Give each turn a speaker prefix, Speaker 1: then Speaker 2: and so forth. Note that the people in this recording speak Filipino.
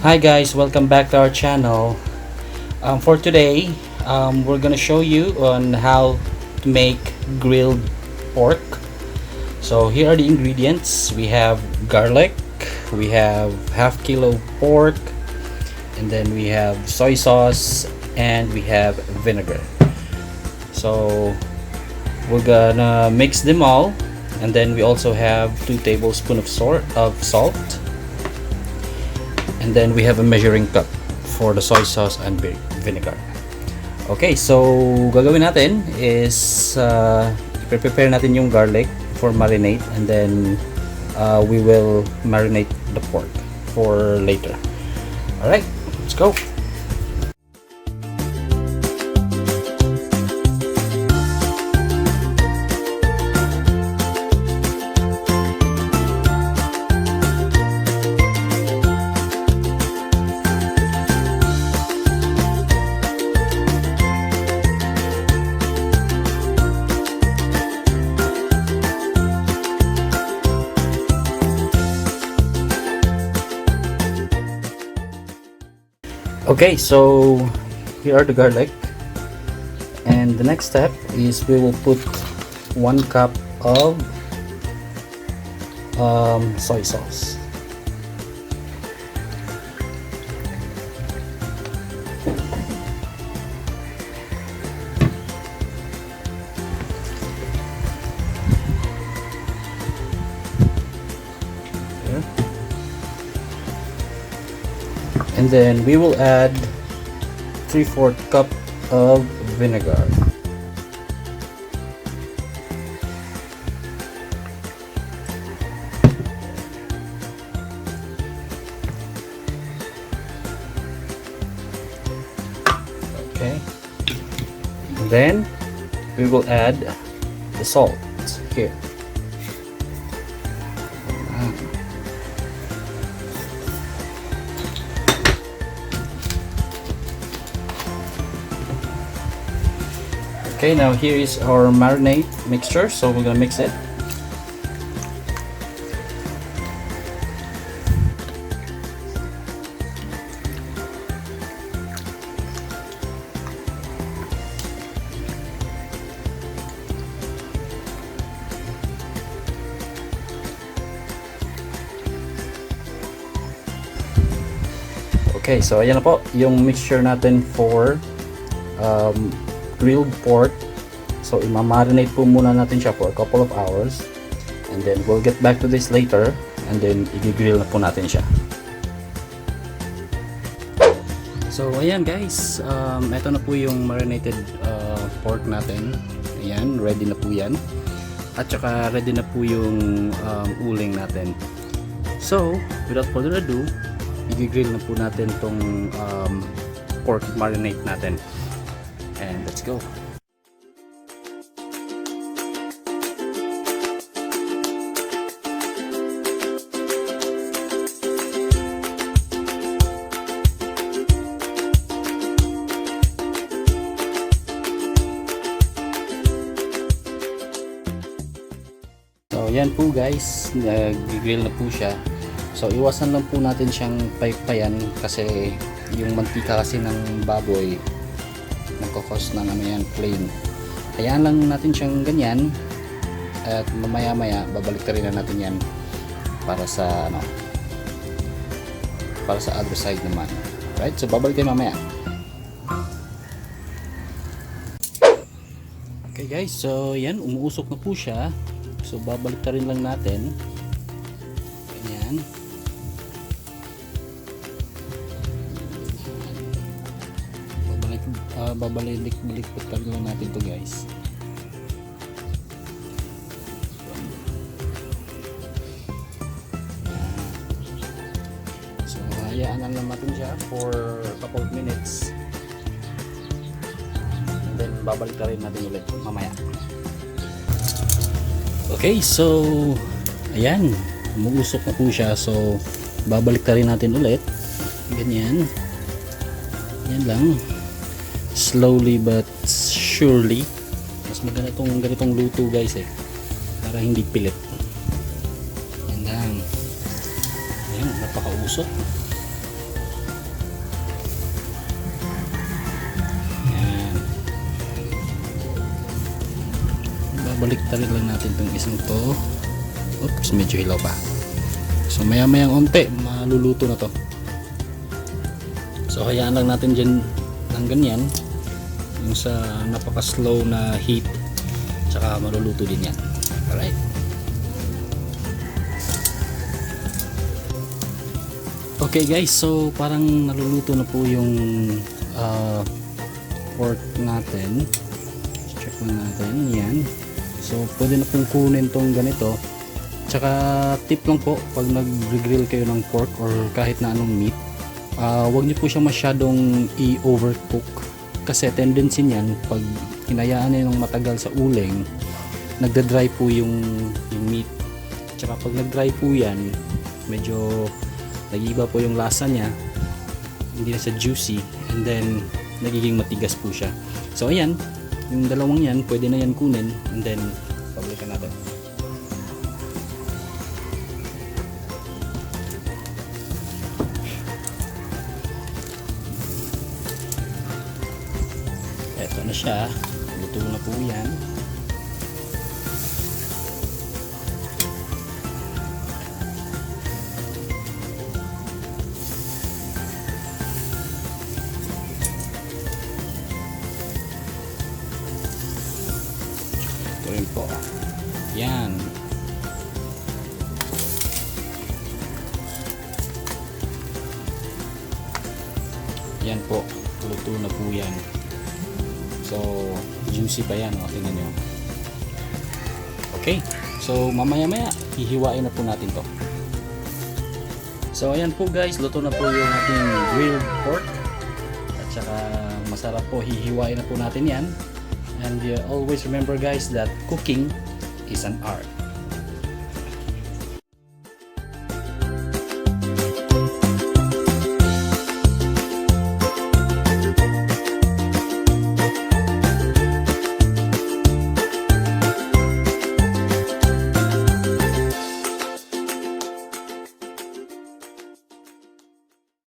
Speaker 1: Hi guys, welcome back to our channel. For today, we're gonna show you on how to make grilled pork. So here are the ingredients. We have garlic, we have half kilo pork, and then we have soy sauce, and we have vinegar. So we're gonna mix them all, and then we also have 2 tablespoons of salt. And then we have a measuring cup for the soy sauce and vinegar. Okay, so gagawin natin is prepare natin yung garlic for marinate, and then we will marinate the pork for later. Alright, let's go. Okay, so here are the garlic, and the next step is we will put 1 cup of soy sauce. And then we will add 3/4 cup of vinegar. Okay. And then we will add the salt here. Okay, now here is our marinade mixture, so we're gonna mix it. Okay, so ayan na po yung mixture natin for grilled pork. So imamarinate po muna natin siya for a couple of hours, and then we'll get back to this later, and then i-grill na po natin siya. So ayan guys, ito na po yung marinated pork natin. Ayan, ready na po yan, at saka ready na po yung uling natin. So without further ado, i-grill na po natin tong pork marinate natin. And let's go. So yan po guys, nag-grill na po siya. So iwasan lang po natin siyang paypayan, kasi yung mantika kasi ng baboy nagkakos ng yan, flame. Hayaan lang natin siyang ganyan, at mamaya maya babalik rin na natin yan para sa para sa other side naman. Right, so babalik tayo mamaya. Okay guys, so yan, umuusok na po siya, so babalik rin lang natin ganyan. Babalik-balik lang natin to guys. So hayaan lang natin siya for a couple of minutes, and then babalik na rin natin ulit mamaya. Okay, so ayan, umuusok na po siya, so babalik na rin natin ulit ganyan. Yan lang, slowly but surely. Mas maganda ganitong luto guys para hindi pilit. Yan lang. Ayan, napakausok. baliktarin lang natin tong isang to. Oops, medyo hilaw pa. So maya mayang onte maluluto na to. So hayaan lang natin dyan ng ganyan, yung sa napaka slow na heat, tsaka maluluto din yan. Alright, okay guys, so parang naluluto na po yung pork natin. Check lang natin yan. So pwede na pong kunin tong ganito. Tsaka tip lang po, pag nag-grill kayo ng pork or kahit na anong meat, wag niyo po siya masyadong i-overcook, kasi tendency niyan pag hinayaan niyo ng matagal sa uling, nagda-dry po yung meat. Tsaka pag nag-dry po yan, medyo nag-iba po yung lasa niya, hindi na siya juicy, and then nagiging matigas po siya. So ayan, yung dalawang yan pwede na yan kunin, and then pabalikan natin. Eto na siya, luto na po yan. Ito rin po, yan. Yan po, luto na po yan. So, juicy pa yan, tingnan nyo. Okay, so mamaya-maya, hihiwain na po natin to. So, ayan po guys, luto na po yung ating grilled pork. At saka, masarap po, hihiwain na po natin yan. And always remember guys that cooking is an art.